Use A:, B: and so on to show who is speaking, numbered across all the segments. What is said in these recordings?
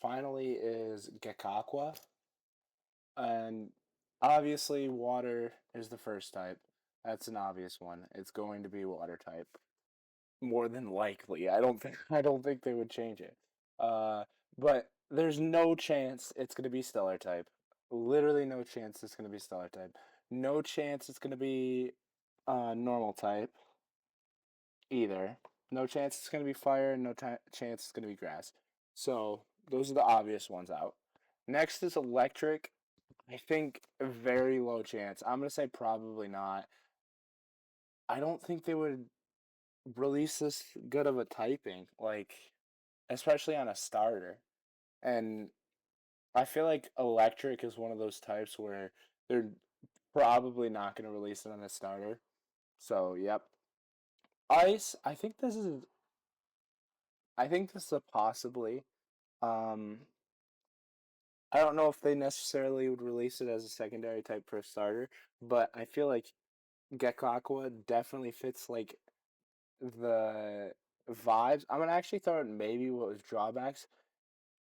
A: finally is Gecaqua, and obviously water is the first type. That's an obvious one. It's going to be water type. More than likely. I don't think they would change it. Uh but there's no chance it's gonna be stellar type. Literally no chance it's gonna be stellar type. No chance it's gonna be normal type either. No chance it's gonna be fire, no chance it's gonna be grass. So those are the obvious ones out. Next is electric. I think a very low chance. I'm gonna say probably not. I don't think they would release this good of a typing, like especially on a starter. And I feel like electric is one of those types where they're probably not going to release it on a starter. So, yep. Ice, I think this is a possibly. Um I don't know if they necessarily would release it as a secondary type for a starter, but I feel like Gecaqua definitely fits like the vibes. I'm gonna actually throw it maybe what was drawbacks.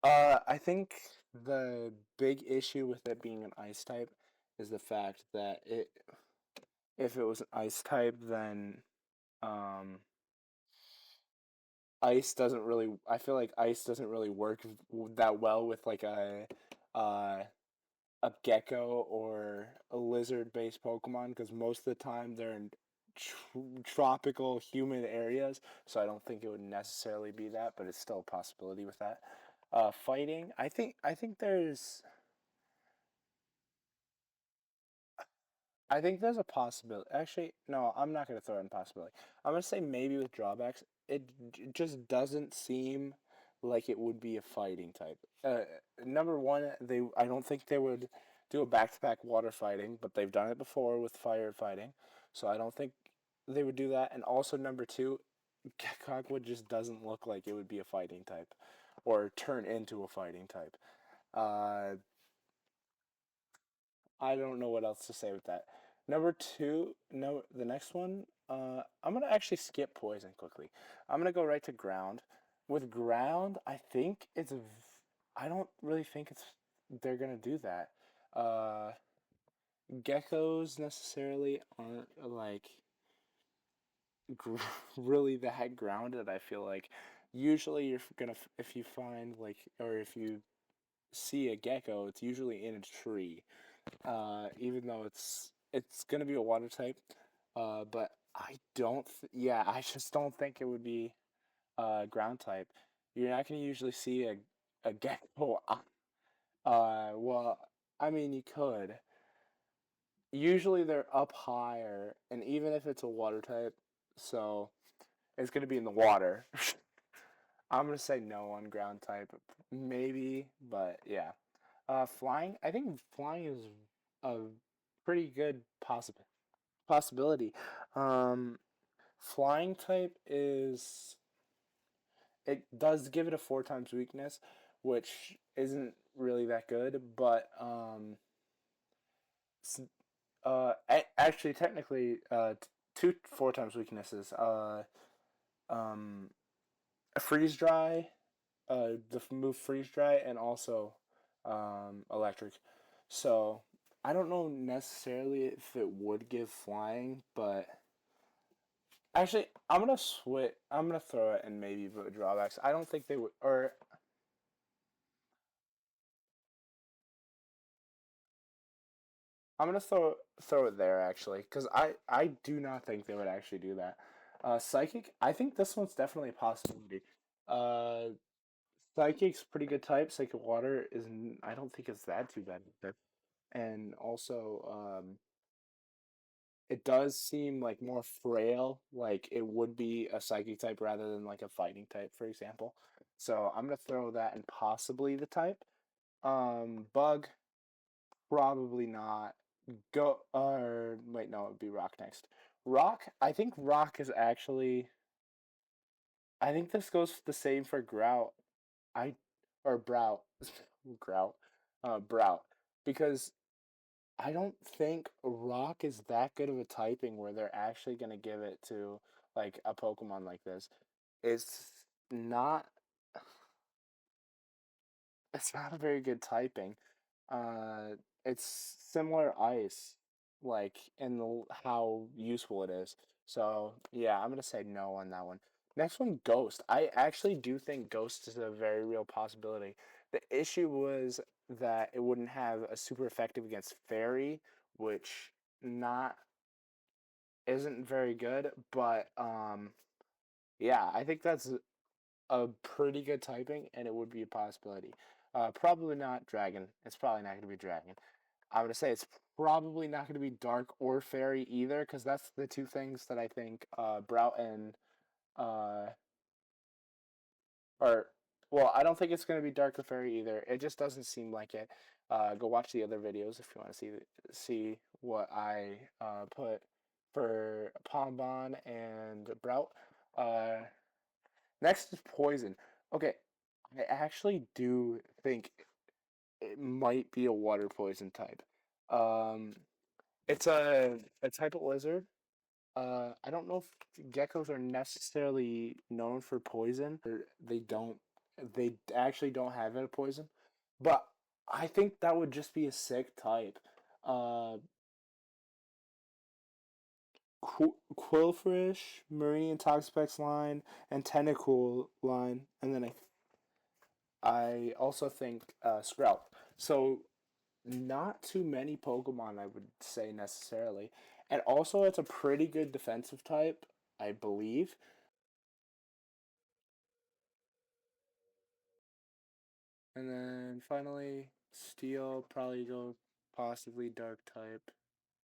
A: I think the big issue with it being an ice type is the fact that if it was an ice type, then um, ice doesn't really. I feel like ice doesn't really work that well with like uh, a gecko or a lizard based Pokemon because most of the time they're in tropical humid areas. So I don't think it would necessarily be that, but it's still a possibility with that. Fighting, I think there's a possibility. Actually, no, I'm not gonna throw in possibility. I'm gonna say maybe with drawbacks. It just doesn't seem like it would be a fighting type. Number one, I don't think they would do a back-to-back water fighting, but they've done it before with fire fighting, so I don't think they would do that. And also number two, Gekogwood just doesn't look like it would be a fighting type, or turn into a fighting type. Uh, I don't know what else to say with that. Number two, no, the next one, I'm gonna actually skip poison quickly. I'm gonna go right to ground. With ground, I don't really think they're gonna do that. Uh, Geckos necessarily aren't like gr really that grounded. I feel like usually you're gonna if you find like or if you see a gecko, it's usually in a tree. Even though it's gonna be a water type. But yeah, I just don't think it would be ground type. You're not gonna usually see a gecko. Well, I mean you could. Usually they're up higher, and even if it's a water type, so it's gonna be in the water. I'm gonna say no on ground type, maybe, but yeah. Flying. I think flying is a pretty good possibility. Um, Flying type is it does give it a four times weakness, which isn't really that good, but actually technically two four times weaknesses. Um, Freeze dry, the move freeze dry, and also electric. So I don't know necessarily if it would give flying, but actually, I'm gonna switch. I'm gonna throw it and maybe vote drawbacks. I don't think they would, or I'm gonna throw it there actually, because I do not think they would actually do that. Psychic, I think this one's definitely a possibility. Uh, Psychic's pretty good type. Psychic Water is I don't think it's that too bad. And also, it does seem like more frail, like it would be a psychic type rather than like a fighting type, for example. So I'm gonna throw that in possibly the type. Bug, probably not. Go or wait, no, it would be rock next. Rock, I think rock is actually. I think this goes the same for grout. I or brout, grout, brout, because I don't think rock is that good of a typing where they're actually gonna give it to like a Pokemon like this. It's not. it's not a very good typing. Uh, it's similar ice, like in how useful it is. So yeah, I'm gonna say no on that one. Next one, Ghost. I actually do think Ghost is a very real possibility. The issue was that it wouldn't have a super effective against Fairy, which not isn't very good. But yeah, I think that's a pretty good typing, and it would be a possibility. Probably not Dragon. It's probably not going to be Dragon. I'm going to say it's probably not going to be Dark or Fairy either, because that's the two things that I think Brout and uh, or well, I don't think it's going to be Dark or Fairy either. It just doesn't seem like it. Go watch the other videos if you want to see what I put for Pombon and Brout. Uh, Next is Poison. Okay, I actually do think it might be a water poison type. Um, it's a type of lizard. I don't know if geckos are necessarily known for poison. Or they don't. They actually don't have it a poison, but I think that would just be a sick type. Uh, Quillfish, Marine Toxapex line, and Tentacool line, and then I also think Sprout. So not too many Pokemon, I would say necessarily, and also it's a pretty good defensive type, I believe. And then finally, Steel probably go possibly Dark type.